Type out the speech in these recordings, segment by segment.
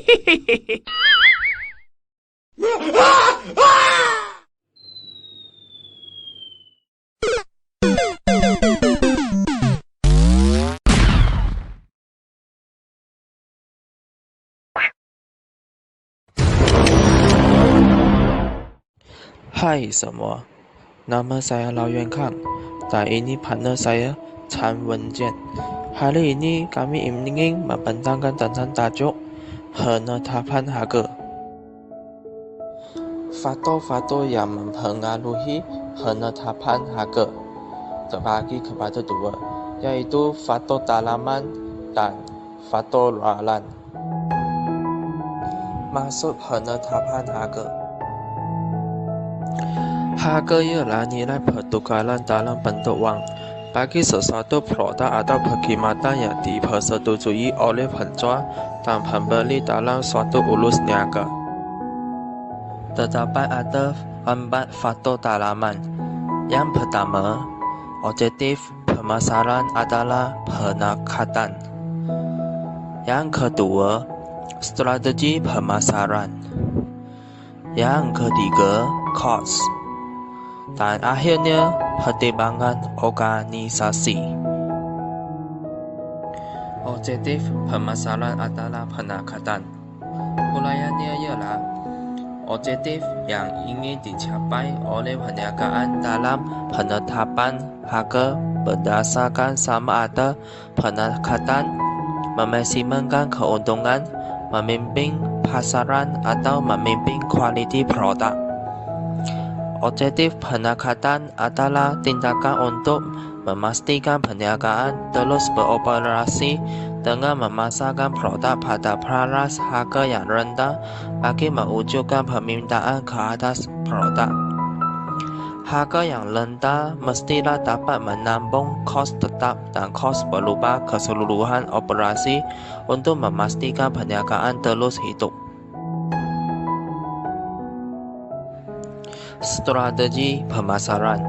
Hai semua, nama saya Lau Yuan Kang dan ini partner saya Chan Wen-jian. Hari ini kami ingin membentangkan tentang tajuk penetapan harga. Faktor-faktor yang mempengaruhi penetapan harga terbagi kepada dua, yaitu faktor dalaman dan faktor luaran. Maksud penetapan harga. Harga ialah nilai pertukaran dalam bentuk wang bagi sesuatu produk atau perkhidmatan yang dipersetujui oleh penjual dan pembeli dalam suatu urus niaga. Terdapat ada 4 faktor dalaman. Yang pertama, objektif pemasaran adalah peningkatan. Yang kedua, strategi pemasaran. Yang ketiga, cost. Dan akhirnya, pertimbangan organisasi. Objektif pemasaran adalah peningkatan. Uraiannya ialah objektif yang ingin dicapai oleh perniagaan dalam penetapan harga berdasarkan sama ada peningkatan, memaksimumkan keuntungan, memimpin pasaran atau memimpin kualiti produk. Objektif peningkatan adalah tindakan untuk memastikan perniagaan terus beroperasi dengan memasarkan produk pada paras harga yang rendah bagi mewujudkan permintaan ke atas produk. Harga yang rendah mestilah dapat menambung kos tetap dan kos berubah keseluruhan operasi untuk memastikan perniagaan terus hidup. Strategi pemasaran.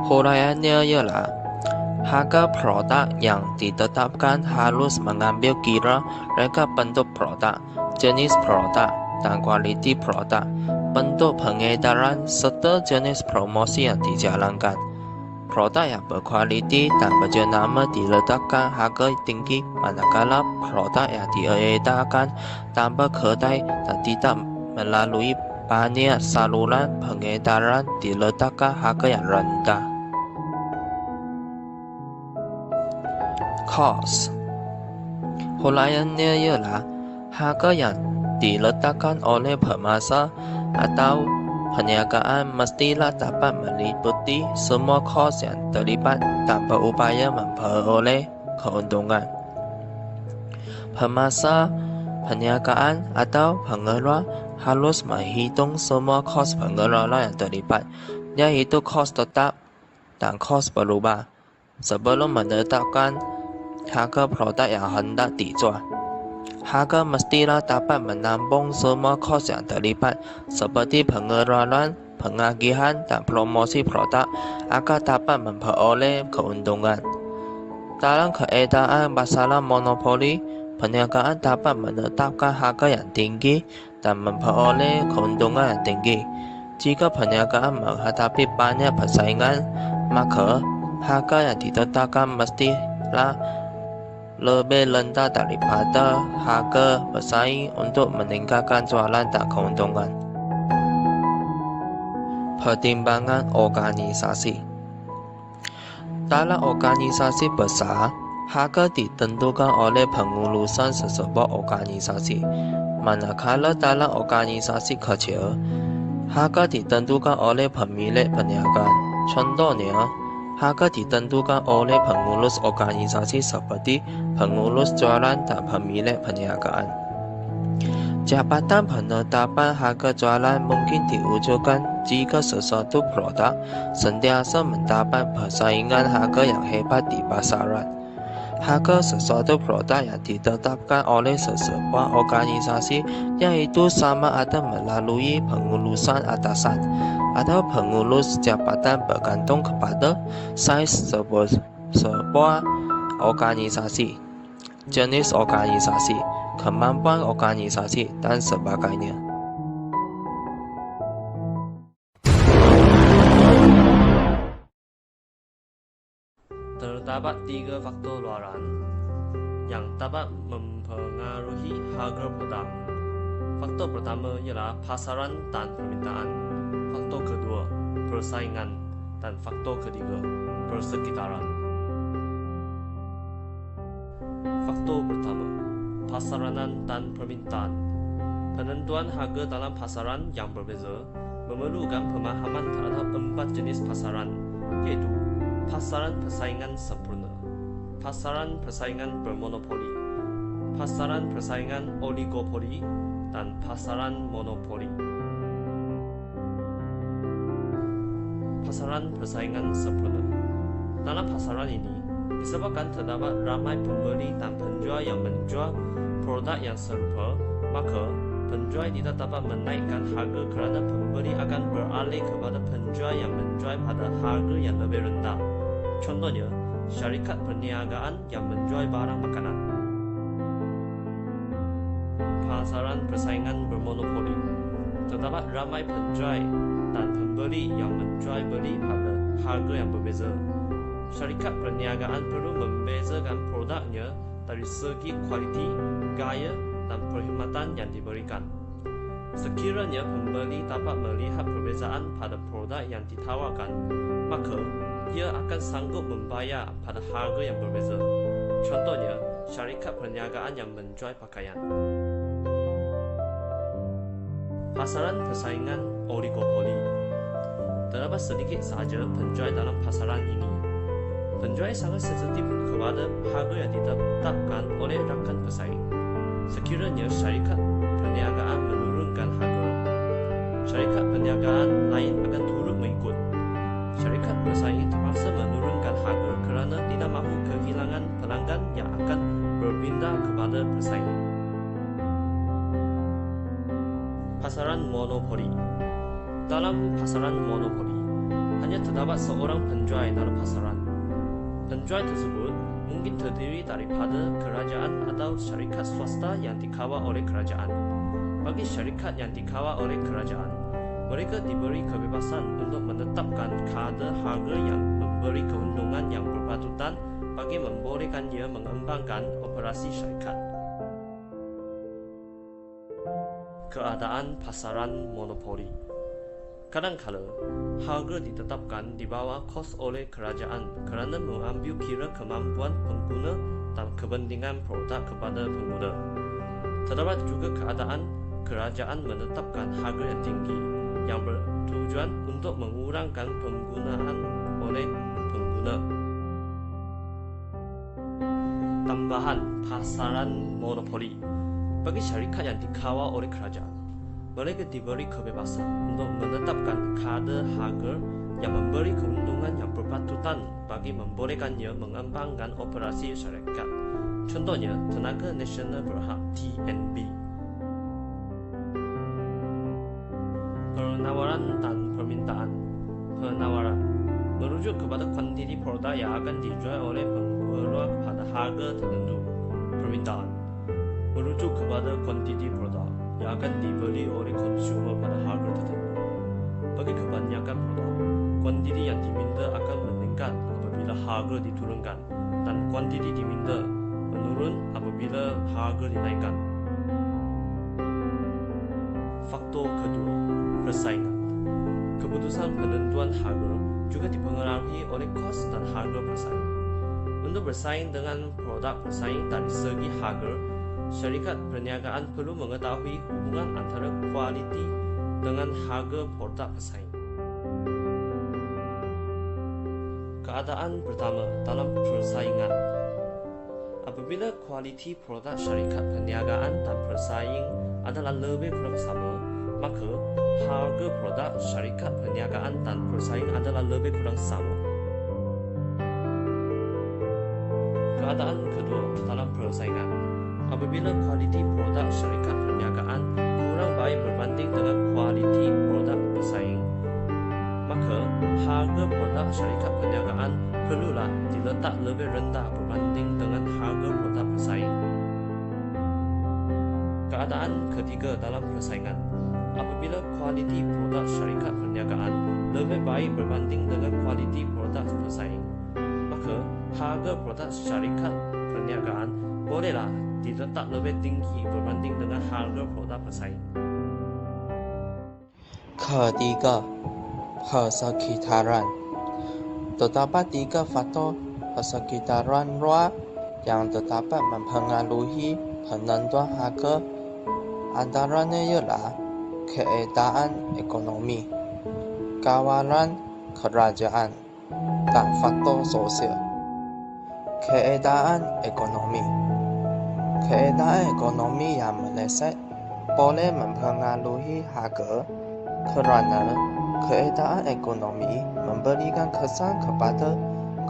Huraiannya ialah harga produk yang ditetapkan harus mengambil kira reka bentuk produk, jenis produk, dan kualiti produk, bentuk pengedaran, serta jenis promosi yang dijalankan. Produk yang berkualiti dan berjenama diletakkan harga tinggi, manakala produk yang diedarkan tanpa kedai dan tidak melalui banyak saluran pengedaran diletakkan harga yang rendah. Cost. Huraiannya ialah harga yang diletakkan oleh pemasar atau perniagaan mestilah dapat meliputi semua kos yang terlibat dan berupaya memperoleh keuntungan. Pemasar, perniagaan atau pengeluar harus menghitung semua kos pengeluaran yang terlibat, yaitu kos tetap dan kos berubah, sebelum menetapkan harga produk yang hendak dijual. Harga mestilah dapat menampung semua kos yang terlibat, seperti pengeluaran, pengagihan, dan promosi produk agar dapat memperoleh keuntungan. Dalam keadaan masalah monopoli, perniagaan dapat menetapkan harga yang tinggi dan memperoleh keuntungan yang tinggi. Jika perniagaan menghadapi banyak persaingan, maka harga yang ditetapkan mestilah lebih rendah daripada harga bersaing untuk meningkatkan jualan dan keuntungan. Pertimbangan organisasi. Dalam organisasi besar, harga ditentukan oleh pengurusan sesebuah organisasi. Manakala dalam organisasi kecil, harga ditentukan oleh pemilik perniagaan. Contohnya, harga ditentukan oleh pengurus organisasi seperti pengurus jualan dan pemilik perniagaan. Jabatan penetapan harga jualan mungkin diwujudkan jika sesuatu produk sentiasa mendapat persaingan harga yang hebat di pasaran. Harga sesuatu produk yang ditetapkan oleh sesebuah organisasi, yaitu sama ada melalui pengurusan atasan atau pengurus jabatan, bergantung kepada saiz sebuah organisasi, jenis organisasi, kemampuan organisasi, dan sebagainya. Terdapat 3 faktor luaran yang dapat mempengaruhi harga produk. Faktor pertama ialah pasaran dan permintaan. Faktor kedua, persaingan. Dan faktor ketiga, persekitaran. Faktor pertama, pasaran dan permintaan. Penentuan harga dalam pasaran yang berbeza memerlukan pemahaman terhadap 4 jenis pasaran, iaitu pasaran persaingan sempurna, pasaran persaingan bermonopoli, pasaran persaingan oligopoli, dan pasaran monopoli. Pasaran persaingan sempurna. Dalam pasaran ini, disebabkan terdapat ramai pembeli dan penjual yang menjual produk yang serupa, maka penjual tidak dapat menaikkan harga kerana pembeli akan beralih kepada penjual yang menjual pada harga yang lebih rendah. Contohnya, syarikat perniagaan yang menjual barang makanan. Pasaran persaingan bermonopoli. Terdapat ramai penjual dan pembeli yang menjual beli pada harga yang berbeza. Syarikat perniagaan perlu membezakan produknya dari segi kualiti, gaya, dan perkhidmatan yang diberikan. Sekiranya pembeli dapat melihat perbezaan pada produk yang ditawarkan, maka ia akan sanggup membayar pada harga yang berbeza. Contohnya, syarikat perniagaan yang menjual pakaian. Pasaran persaingan oligopoli. Terdapat sedikit sahaja penjual dalam pasaran ini. Penjual sangat sensitif kepada harga yang ditetapkan oleh rakan pesaing. Sekiranya syarikat perniagaan menurunkan harga, syarikat perniagaan lain akan turut mengikut. Syarikat pesaing terpaksa menurunkan harga kerana tidak mahu kehilangan pelanggan yang akan berpindah kepada pesaing. Pasaran monopoli. Dalam pasaran monopoli, hanya terdapat seorang penjual dalam pasaran. Penjual tersebut mungkin terdiri daripada kerajaan atau syarikat swasta yang dikawal oleh kerajaan. Bagi syarikat yang dikawal oleh kerajaan, mereka diberi kebebasan untuk menetapkan kadar harga yang memberi keuntungan yang berpatutan bagi membolehkan ia mengembangkan operasi syarikat. Keadaan pasaran monopoli. Kadangkala, harga ditetapkan di bawah kos oleh kerajaan kerana mengambil kira kemampuan pengguna dan kepentingan produk kepada pengguna. Terdapat juga keadaan kerajaan menetapkan harga yang tinggi yang bertujuan untuk mengurangkan penggunaan oleh pengguna. Tambahan pasaran monopoli. Bagi syarikat yang dikawal oleh kerajaan, mereka diberi kebebasan untuk menetapkan kadar harga yang memberi keuntungan yang berpatutan bagi membolehkannya mengembangkan operasi syarikat. Contohnya, Tenaga Nasional Berhad (TNB). Penawaran dan permintaan. Penawaran merujuk kepada kuantiti produk yang akan dijual oleh pengeluar pada harga tertentu. Permintaan merujuk kepada kuantiti produk yang akan dibeli oleh konsumer pada harga tertentu. Bagi kebanyakan produk, kuantiti yang diminta akan meningkat apabila harga diturunkan dan kuantiti diminta menurun apabila harga dinaikkan. Faktor kedua, persaingan. Keputusan penentuan harga juga dipengaruhi oleh kos dan harga persaing. Untuk bersaing dengan produk persaing dari segi harga, syarikat perniagaan perlu mengetahui hubungan antara kualiti dengan harga produk pesaing. Keadaan pertama dalam persaingan. Apabila kualiti produk syarikat perniagaan dan pesaing adalah lebih kurang sama, maka harga produk syarikat perniagaan dan pesaing adalah lebih kurang sama. Keadaan kedua dalam persaingan. Apabila kualiti produk syarikat perniagaan kurang baik berbanding dengan kualiti produk pesaing, maka harga produk syarikat perniagaan perlulah diletak lebih rendah berbanding dengan harga produk pesaing. keadaan ketiga dalam persaingan. Apabila kualiti produk syarikat perniagaan lebih baik berbanding dengan kualiti produk pesaing, maka harga produk syarikat perniagaan bolehlah diletak lebih tinggi berbanding dengan harga produk pesaing. Ketiga, persekitaran. Terdapat 3 faktor persekitaran luar yang dapat mempengaruhi penentuan harga. Antaranya ialah keadaan ekonomi, kawalan kerajaan, dan faktor sosial. Keadaan ekonomi. Keadaan ekonomi yang meleset boleh mempengaruhi harga kerana keadaan ekonomi memberikan kesan kepada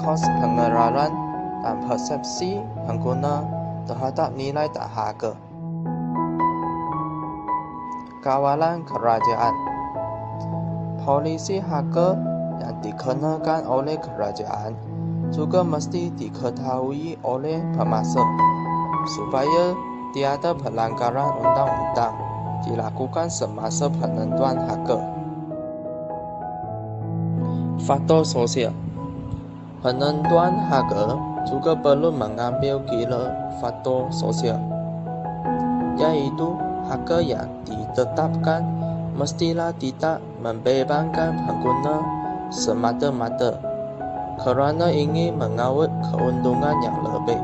kos pengeluaran dan persepsi pengguna terhadap nilai dan harga. Kawalan kerajaan. Polisi harga yang dikenakan oleh kerajaan juga mesti diketahui oleh pemasok supaya tiada pelanggaran undang-undang dilakukan semasa penentuan harga. Faktor sosial. Penentuan harga juga perlu mengambil kira faktor sosial, iaitu harga yang ditetapkan mestilah tidak membebankan pengguna semata-mata kerana ingin mengawal keuntungan yang lebih.